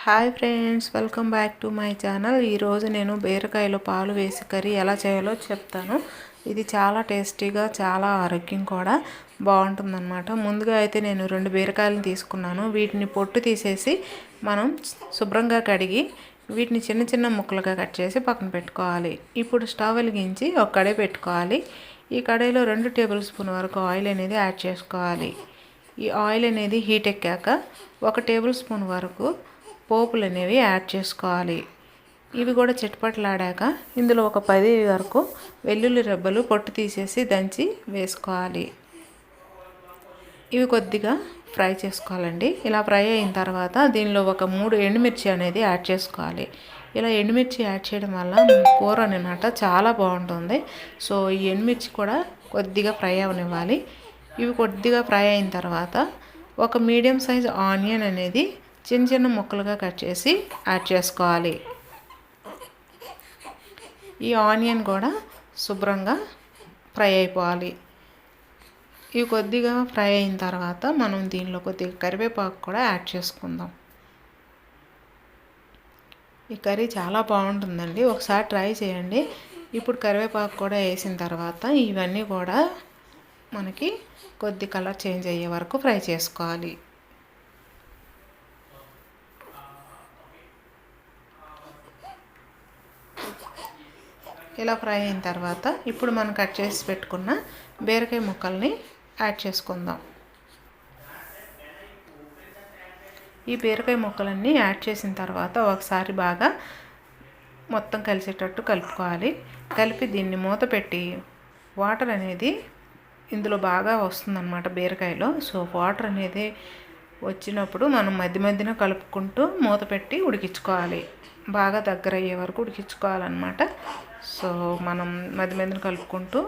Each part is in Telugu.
Hi friends, welcome back to my channel. ఈరోజు నేను బీరకాయలో పాలు వేసి కర్రీ ఎలా చేయాలో చెప్తాను. ఇది చాలా టేస్టీగా, చాలా ఆరోగ్యం కూడా బాగుంటుందన్నమాట. ముందుగా అయితే నేను 2 బీరకాయలను తీసుకున్నాను. వీటిని పొట్టు తీసేసి మనం శుభ్రంగా కడిగి వీటిని చిన్న చిన్న ముక్కలుగా కట్ చేసి పక్కన పెట్టుకోవాలి. ఇప్పుడు స్టవ్ వెలిగించి ఒక కడాయి పెట్టుకోవాలి. ఈ కడాయిలో 2 టేబుల్ స్పూన్ వరకు ఆయిల్ అనేది యాడ్ చేసుకోవాలి. ఈ ఆయిల్ అనేది హీట్ ఎక్కాక 1 టేబుల్ స్పూన్ వరకు పోపులు అనేవి యాడ్ చేసుకోవాలి. ఇవి కూడా చిటపటలాడాక ఇందులో ఒక 10 వరకు వెల్లుల్లి రెబ్బలు పొట్టు తీసేసి దంచి వేసుకోవాలి. ఇవి కొద్దిగా ఫ్రై చేసుకోవాలండి. ఇలా ఫ్రై అయిన తర్వాత దీనిలో ఒక 3 ఎండుమిర్చి అనేది యాడ్ చేసుకోవాలి. ఇలా ఎండుమిర్చి యాడ్ చేయడం వల్ల కూర అన్నమాట చాలా బాగుంటుంది. సో ఈ ఎండుమిర్చి కూడా కొద్దిగా ఫ్రై అవనివ్వాలి. ఇవి కొద్దిగా ఫ్రై అయిన తర్వాత ఒక మీడియం సైజ్ ఆనియన్ అనేది చిన్న చిన్న ముక్కలుగా కట్ చేసి యాడ్ చేసుకోవాలి. ఈ ఆనియన్ కూడా శుభ్రంగా ఫ్రై అయిపోవాలి. ఇవి కొద్దిగా ఫ్రై అయిన తర్వాత మనం దీనిలో కొద్దిగా కరివేపాకు కూడా యాడ్ చేసుకుందాం. ఈ కర్రీ చాలా బాగుంటుందండి, ఒకసారి ట్రై చేయండి. ఇప్పుడు కరివేపాకు కూడా వేసిన తర్వాత ఇవన్నీ కూడా మనకి కొద్ది కలర్ చేంజ్ అయ్యే వరకు ఫ్రై చేసుకోవాలి. ఇలా ఫ్రై అయిన తర్వాత ఇప్పుడు మనం కట్ చేసి పెట్టుకున్న బీరకాయ ముక్కల్ని యాడ్ చేసుకుందాం. ఈ బీరకాయ ముక్కలన్నీ యాడ్ చేసిన తర్వాత ఒకసారి బాగా మొత్తం కలిసేటట్టు కలుపుకోవాలి. కలిపి దీన్ని మూత పెట్టి వాటర్ అనేది ఇందులో బాగా వస్తుందన్నమాట బీరకాయలో. సో వాటర్ అనేది వచ్చినప్పుడు మనం మధ్య మధ్యన కలుపుకుంటూ మూత పెట్టి ఉడికించుకోవాలి. బాగా దగ్గర అయ్యే వరకు ఉడికించుకోవాలన్నమాట. సో మనం మధ్య మధ్యన కలుపుకుంటూ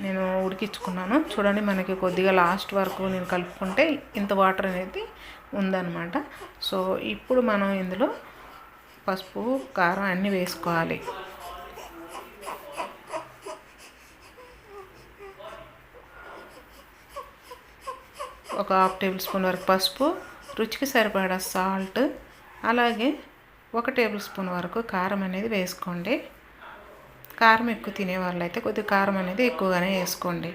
నేను ఉడికించుకున్నాను. చూడండి, మనకి కొద్దిగా లాస్ట్ వరకు నేను కలుపుకుంటే ఇంత వాటర్ అనేది ఉందన్నమాట. సో ఇప్పుడు మనం ఇందులో పసుపు, కారం అన్నీ వేసుకోవాలి. ఒక 1/2 టేబుల్ స్పూన్ వరకు పసుపు, రుచికి సరిపడా సాల్ట్, అలాగే 1 టేబుల్ స్పూన్ వరకు కారం అనేది వేసుకోండి. కారం ఎక్కువ తినే వాళ్ళైతే కొద్దిగా కారం అనేది ఎక్కువగానే వేసుకోండి.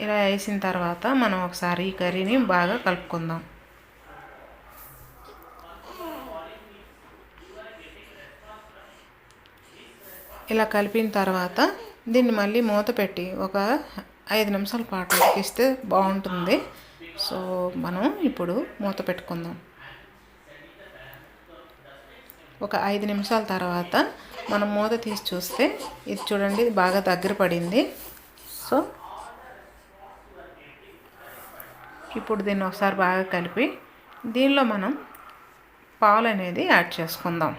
ఇలా వేసిన తర్వాత మనం ఒకసారి ఈ కర్రీని బాగా కలుపుకుందాం. ఇలా కలిపిన తర్వాత దీన్ని మళ్ళీ మూత పెట్టి ఒక 5 నిమిషాల పాటు ఉడికిస్తే బాగుంటుంది. సో మనం ఇప్పుడు మూత పెట్టుకుందాం. ఒక 5 నిమిషాల తర్వాత మనం మూత తీసి చూస్తే ఇది చూడండి, ఇది బాగా దగ్గర పడింది. సో ఇప్పుడు దీన్ని ఒకసారి బాగా కలిపి దీనిలో మనం పాలు అనేది యాడ్ చేసుకుందాం.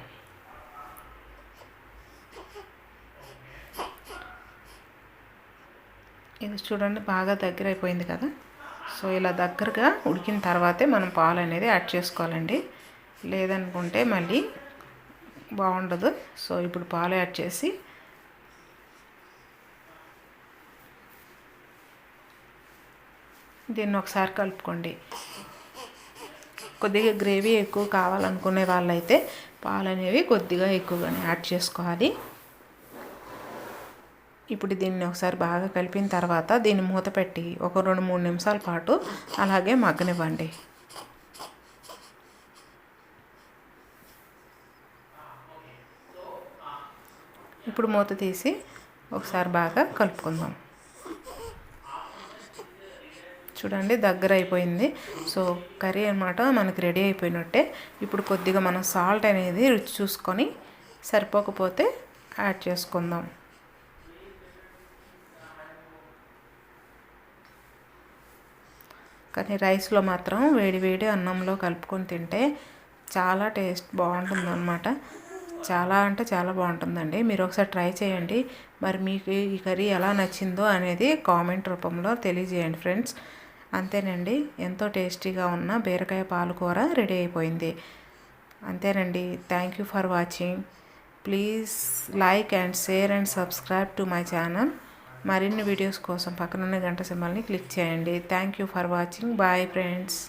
ఇది చూడండి బాగా దగ్గర అయిపోయింది కదా. సో ఇలా దగ్గరగా ఉడికిన తర్వాతే మనం పాలు అనేది యాడ్ చేసుకోవాలండి, లేదనుకుంటే మళ్ళీ బాగుండదు. సో ఇప్పుడు పాలు యాడ్ చేసి దీన్ని ఒకసారి కలుపుకోండి. కొద్దిగా గ్రేవీ ఎక్కువ కావాలనుకునే వాళ్ళైతే పాలు అనేవి కొద్దిగా ఎక్కువగానే యాడ్ చేసుకోవాలి. ఇప్పుడు దీన్ని ఒకసారి బాగా కలిపిన తర్వాత దీన్ని మూత పెట్టి ఒక 2-3 నిమిషాల పాటు అలాగే మగ్గనివ్వండి. ఇప్పుడు మూత తీసి ఒకసారి బాగా కలుపుకుందాం. చూడండి దగ్గర అయిపోయింది. సో కర్రీ అన్నమాట మనకి రెడీ అయిపోయినట్టే. ఇప్పుడు కొద్దిగా మనం సాల్ట్ అనేది రుచి చూసుకొని సరిపోకపోతే యాడ్ చేసుకుందాం. కానీ రైస్లో మాత్రం వేడి వేడి అన్నంలో కలుపుకొని తింటే చాలా టేస్ట్ బాగుంటుందన్నమాట. చాలా అంటే చాలా బాగుంటుందండి. మీరు ఒకసారి ట్రై చేయండి. మరి మీకు ఈ కర్రీ ఎలా నచ్చిందో అనేది కామెంట్ రూపంలో తెలియజేయండి ఫ్రెండ్స్. అంతేనండి, ఎంతో టేస్టీగా ఉన్న బీరకాయ పాలకూర రెడీ అయిపోయింది. అంతేనండి. Thank you for watching. Please like and share and subscribe to my channel. మరిన్ని వీడియోస్ కోసం పక్కనున్న గంట సింబల్ని క్లిక్ చేయండి. Thank you for watching. Bye friends.